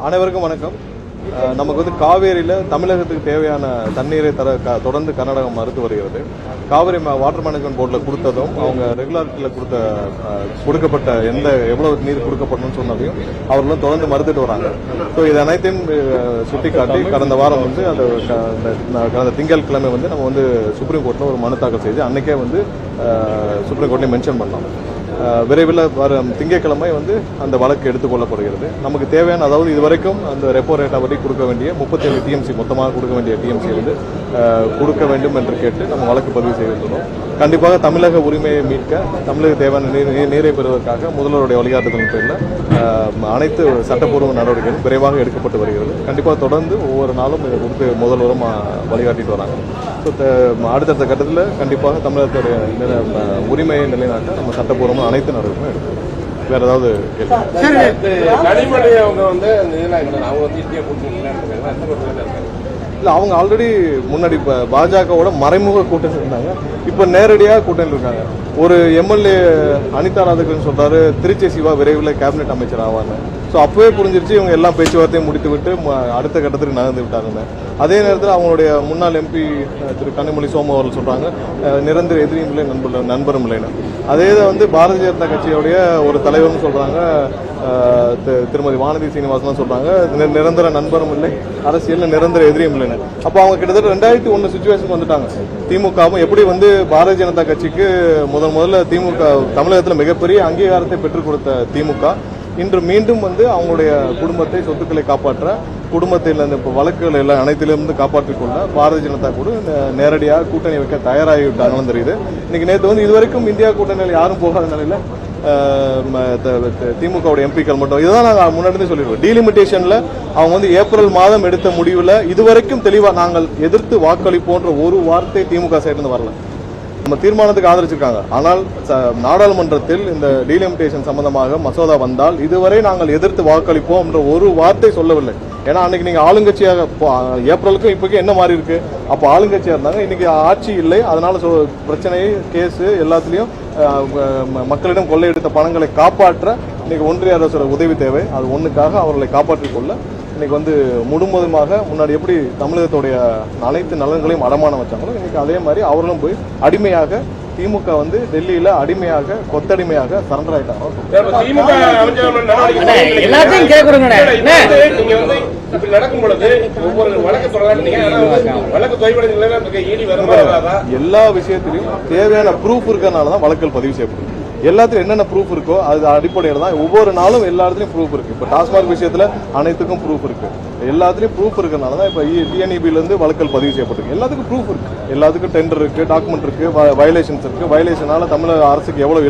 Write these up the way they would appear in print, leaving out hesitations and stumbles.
அனைவருக்கும் வணக்கம். நமக்கு வந்து காவேரியில் தமிழகத்துக்கு தேவையான தண்ணீரை தொடர்ந்து கர்நாடகம் மறுத்து வருகிறது. காவேரி வாட்டர் மேனேஜ்மெண்ட் போர்டில் கொடுத்ததும் அவங்க ரெகுலாரிட்டியில் கொடுக்கப்பட்ட எவ்வளவு நீர் கொடுக்கப்படணும்னு சொன்னதையும் அவர்களும் தொடர்ந்து மறுத்துட்டு வராங்க. ஸோ இது அனைத்தையும் சுட்டிக்காட்டி கடந்த வாரம் வந்து கடந்த திங்கட்கிழமை வந்து நம்ம வந்து சுப்ரீம் கோர்ட்டில் ஒரு மனு தாக்கல் செய்து அன்னைக்கே வந்து சுப்ரீம் கோர்ட்லேயே மென்ஷன் பண்ணோம். விரைவில் வரும் திங்கட்கிழமை வந்து அந்த வழக்கு எடுத்துக்கொள்ளப்படுகிறது. நமக்கு தேவையான, அதாவது இதுவரைக்கும் அந்த ரெப்போ ரேட்டை வட்டி கொடுக்க வேண்டிய 37 டிஎம்சி மொத்தமாக கொடுக்க வேண்டிய டிஎம்சி வந்து கொடுக்க வேண்டும் என்று கேட்டு நம்ம வழக்கு பதிவு செய்திருக்கிறோம். கண்டிப்பாக தமிழக உரிமையை மீட்க, தமிழக தேவையான நீரை பெறுவதற்காக முதல்வருடைய வழிகாட்டுதலின் பேரில் அனைத்து சட்டப்பூர்வ நடவடிக்கைகளும் விரைவாக எடுக்கப்பட்டு வருகிறது. கண்டிப்பாக தொடர்ந்து ஒவ்வொரு நாளும் இதை கொடுத்து முதல்வரும் வழிகாட்டிட்டு வராங்க. ஸோ அடுத்தடுத்த கட்டத்தில் கண்டிப்பாக தமிழகத்துடைய உரிமையை நிலைநாட்ட நம்ம சட்டப்பூர்வமாக அனைத்து நடவடிக்கையும் எடுக்கும். வேற ஏதாவது இல்லை, அவங்க ஆல்ரெடி முன்னாடி பாஜகவோட மறைமுக கூட்டணி இருந்தாங்க, இப்போ நேரடியாக கூட்டணி இருக்காங்க. ஒரு எம்எல்ஏ அனிதா ராதாகிருஷ்ணன் சொல்றாரு திருச்சி சிவா விரைவில் கேபினெட் அமைச்சர் ஆவாங்க. ஸோ அப்பவே புரிஞ்சிருச்சு இவங்க எல்லா பேச்சுவார்த்தையும் முடித்து விட்டு அடுத்த கட்டத்துக்கு நகர்ந்து விட்டாங்க. அதே நேரத்தில் அவங்களுடைய முன்னாள் எம்பி திரு கனிமொழி சோமு அவர்கள் சொல்றாங்க நிரந்தர எதிரியும் இல்லை நண்பரும் இல்லைன்னு. அதே வந்து பாரதிய ஜனதா கட்சியுடைய ஒரு தலைவர்னு சொல்றாங்க, திருமதி வானதி சீனிவாசன் சொல்றாங்க நிரந்தர நண்பரும் இல்லை, அரசியல் நிரந்தர எதிரியும் இல்லைன்னு. அப்போ அவங்க கிட்டத்தட்ட 2001 சிச்சுவேஷன் வந்துட்டாங்க. திமுகவும் எப்படி வந்து பாரதிய ஜனதா கட்சிக்கு முதல்ல திமுக தமிழகத்தில் மிகப்பெரிய அங்கீகாரத்தை பெற்றுக் கொடுத்த திமுக இன்று மீண்டும் வந்து அவங்களுடைய குடும்பத்தை, சொத்துக்களை காப்பாற்ற, குடும்பத்தில் இந்த வழக்குகள் எல்லாம் அனைத்திலிருந்து காப்பாற்றிக் கொள்ள பாரதிய ஜனதா கூட நேரடியாக கூட்டணி வைக்க தயாராகிவிட்டாங்கன்னு தெரியுது. இன்னைக்கு நேற்று வந்து இதுவரைக்கும் இந்தியா கூட்டணியில் யாரும் போகாத நிலையில திமுகவுடைய எம்பிக்கள் மட்டும், இதுதான் நாங்கள் முன்னாடி சொல்லிடுவோம். டீலிமிட்டேஷன்ல அவங்க வந்து ஏப்ரல் மாதம் எடுத்த முடிவில் இதுவரைக்கும் தெளிவாக நாங்கள் எதிர்த்து வாக்களிப்போன்ற ஒரு வார்த்தை திமுக சைடுல வரல. நம்ம தீர்மானத்துக்கு ஆதரிச்சிருக்காங்க. ஆனால் நாடாளுமன்றத்தில் இந்த டீலிமிட்டேஷன் சம்பந்தமாக மசோதா வந்தால் இதுவரை நாங்கள் எதிர்த்து வாக்களிப்போம் என்ற ஒரு வார்த்தை சொல்லவில்லை. ஏன்னா அன்னைக்கு நீங்க ஆளுங்கட்சியாக ஏப்ரலுக்கும் இப்போக்கும் என்ன மாறி இருக்கு, அப்போ ஆளுங்கட்சியா இருந்தாங்க, இன்னைக்கு ஆட்சி இல்லை. அதனால பிரச்சனை, கேஸ் எல்லாத்திலையும் மக்களிடம் கொள்ளையடித்த பணங்களை காப்பாற்ற இன்னைக்கு ஒன்றிய அரசோட உதவி தேவை. அது ஒண்ணுக்காக அவர்களை காப்பாற்றிக் கொள்ள இன்னைக்கு வந்து முழுவதுமாக முன்னாடி எப்படி தமிழகத்துடைய அனைத்து நலன்களையும் அடமானம் வச்சாங்களோ இன்னைக்கு அதே மாதிரி அவர்களும் போய் அடிமையாக திமுக வந்து டெல்லியில அடிமையாக கொத்தடிமையாக சரண்டர் ஆயிட்டாங்க. எல்லா விஷயத்திலையும் தேவையான ப்ரூஃப் இருக்கனாலதான் வழக்குகள் பதிவு செய்யப்படுது. எல்லாத்துலையும் என்னென்ன ப்ரூஃப் இருக்கோ அது அடிப்படையில் தான் ஒவ்வொரு நாளும் எல்லா இடத்துலையும் ப்ரூஃப் இருக்கு. இப்போ டாஸ்மாக் விஷயத்துல அனைத்துக்கும் ப்ரூஃப் இருக்கு. எல்லாத்துலயும் ப்ரூஃப் இருக்கனால தான் இப்போ டிஎன்இபில இருந்து வழக்கல் பதிவு செய்யப்பட்டிருக்கு. எல்லாத்துக்கும் ப்ரூஃப் இருக்கு, எல்லாத்துக்கும் டெண்டர் இருக்கு, டாக்குமெண்ட் இருக்கு, வயலேஷன்ஸ் இருக்கு. வயலேஷனால தமிழக அரசுக்கு எவ்வளவு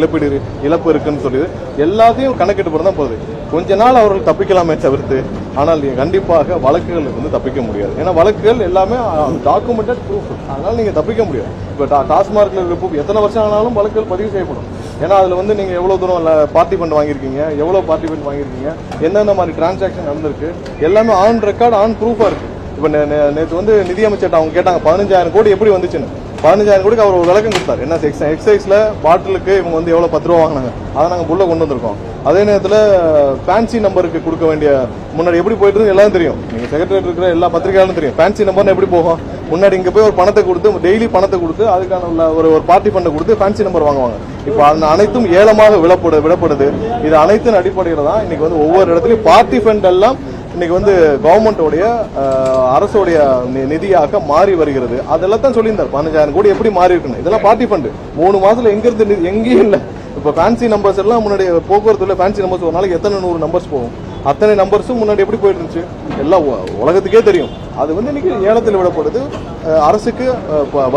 இழப்பு இருக்குன்னு சொல்லி எல்லாத்தையும் கணக்கிட்டு போறது தான் போகுது. கொஞ்ச நாள் அவர்கள் தப்பிக்கலாமே தவிர்த்து, ஆனால் கண்டிப்பாக வழக்குகளுக்கு வந்து தப்பிக்க முடியாது. ஏன்னா வழக்குகள் எல்லாமே டாக்குமெண்டட் ப்ரூஃப், அதனால நீங்க தப்பிக்க முடியாது. இப்போ டாஸ்மார்க்ல இருக்க ப்ரூஃப் எத்தனை வருஷம் ஆனாலும் வழக்குகள் பதிவு செய்யப்படும். ஏன்னா அதுல வந்து நீங்க எவ்வளவு தூரம் பார்ட்டி ஃபண்ட் வாங்கியிருக்கீங்க, எவ்வளவு பார்ட்டி ஃபண்ட் வாங்கியிருக்கீங்க, என்னென்ன மாதிரி டிரான்சாக்ஷன் நடந்திருக்கு, எல்லாமே ஆன் ரெக்கார்ட், ஆன் ப்ரூஃபா இருக்கு. இப்ப நேற்று வந்து நிதியமைச்சர் அவங்க கேட்டாங்க 15,000 கோடி எப்படி வந்துச்சுன்னு. 15,000 கோடிக்கு அவர் ஒரு விளக்கம் கொடுத்தாரு. என்ன எக்ஸைஸ்ல பாட்டிலுக்கு இவங்க வந்து எவ்வளவு 10 ரூபா வாங்கினாங்க, அதை நாங்க புள்ள கொண்டு வந்திருக்கோம். அதே நேரத்தில் ஃபேன்சி நம்பருக்கு கொடுக்க வேண்டிய முன்னாடி எப்படி போயிட்டு இருக்கு எல்லாரும் தெரியும். நீங்க செக்ரட்டரி இருக்கிற எல்லா பத்திரிகையாலும் தெரியும் ஃபேன்சி நம்பர்னு எப்படி போகும். முன்னாடி இங்க போய் ஒரு பணத்தை கொடுத்து, டெய்லி பணத்தை கொடுத்து, அதுக்கான ஒரு பார்ட்டி ஃபண்டை கொடுத்து ஃபேன்சி நம்பர் வாங்குவாங்க. இப்போ அந்த அனைத்தும் ஏலமாக விடப்படுது. இது அனைத்தின் அடிப்படையில் தான் இன்னைக்கு வந்து ஒவ்வொரு இடத்துலயும் பார்ட்டி ஃபண்ட் எல்லாம் இன்னைக்கு வந்து கவர்மெண்டோடைய அரசோடைய நிதியாக மாறி வருகிறது. அதெல்லாம் தான் சொல்லியிருந்தார் 15,000 கோடி எப்படி மாறி இருக்குன்னு. இதெல்லாம் பார்ட்டி ஃபண்ட் 3 மாசத்துல எங்க இருந்து எங்கேயும் இல்லை. இப்போ ஃபேன்சி நம்பர்ஸ் எல்லாம் முன்னாடி போக்குவரத்துல ஃபேன்சி நம்பர்ஸ் ஒரு நாளைக்கு எத்தனை 100 நம்பர்ஸ் போகும், அத்தனை நம்பர்ஸும் முன்னாடி எப்படி போயிட்டு இருந்துச்சு எல்லாம் உலகத்துக்கே தெரியும். அது வந்து இன்னைக்கு ஏலத்தில் விடப்படுது, அரசுக்கு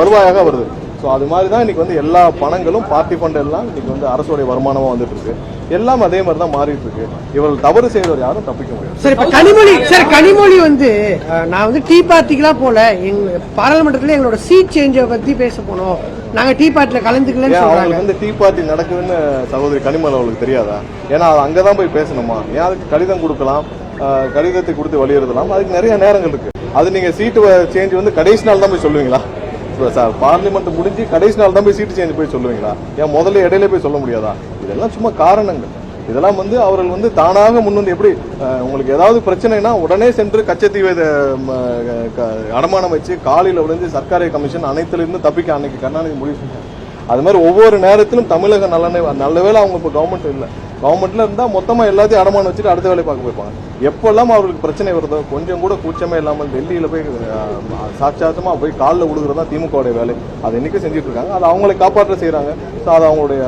வருவாயாக வருது. ஸோ அது மாதிரி தான் இன்னைக்கு வந்து எல்லா பணங்களும் பார்ட்டி ஃபண்ட் எல்லாம் இன்னைக்கு வந்து அரசுடைய வருமானமா வந்துட்டு இருக்கு. எல்லாம் அதே மாதிரி தான் மாறிட்டு இருக்கு. இவர்கள் தவறு செய்தவர் யாரும் தப்பிக்க முடியாது. சார் இப்ப கனிமொழி வந்து நான் வந்து டீ பார்ட்டிக்கெல்லாம் போல, எங்க பாராளுமன்றத்துல எங்களோட சீட் சேஞ்சை பத்தி பேச போனோம், நாங்க டீ பார்ட்டில கலந்துக்கலன்னு அவங்களுக்கு வந்து டீ பார்ட்டி நடக்குதுன்னு சகோதரி கனிமொழி அவங்களுக்கு தெரியாதா? ஏன்னா அங்கதான் போய் பேசணுமா? ஏன் அதுக்கு கடிதம் கொடுக்கலாம், கடிதத்தை கொடுத்து வலியுறுத்தலாம், அதுக்கு நிறைய நேரங்கள் இருக்கு. அது நீங்க சீட்டு சேஞ்ச் வந்து கடைசி நாள் தான் போய் சொல்லுவீங்களா? பார்லிமெண்ட் முடிஞ்சு கடைசி நாள் தான் போய் சீட்டு சேஞ்ச் போய் சொல்லுவீங்களா? ஏன் முதல்ல இடையில போய் சொல்ல முடியாதா? இதெல்லாம் சும்மா காரணங்கள். இதெல்லாம் வந்து அவர்கள் வந்து தானாக முன் வந்து எப்படி உங்களுக்கு ஏதாவது பிரச்சனைனா உடனே சென்று கச்சத்தீவை அடமானம் வச்சு காலையில் விழுந்து சர்க்காரிய கமிஷன் அனைத்திலிருந்து தப்பிக்க அன்னைக்கு கருணாநிதி முடிவு செஞ்சாங்க. அது மாதிரி ஒவ்வொரு நேரத்திலும் தமிழக நல்ல வேளை அவங்க இப்போ கவர்மெண்ட் இல்லை, கவர்மெண்ட்ல இருந்தா மொத்தமா எல்லாத்தையும் அடமானம் வச்சுட்டு அடுத்த வேலை பார்க்க போயிருப்பாங்க. எப்பெல்லாம் அவர்களுக்கு பிரச்சனை வருதோ கொஞ்சம் கூட கூச்சமே இல்லாமல் டெல்லியில போய் சாட்சாத்தமா போய் காலில் விழுகிறதா திமுகவுடைய வேலை. அதை இன்னைக்கு செஞ்சுட்டு இருக்காங்க. அதை அவங்களை காப்பாற்ற செய்யறாங்க. அது அவங்களுடைய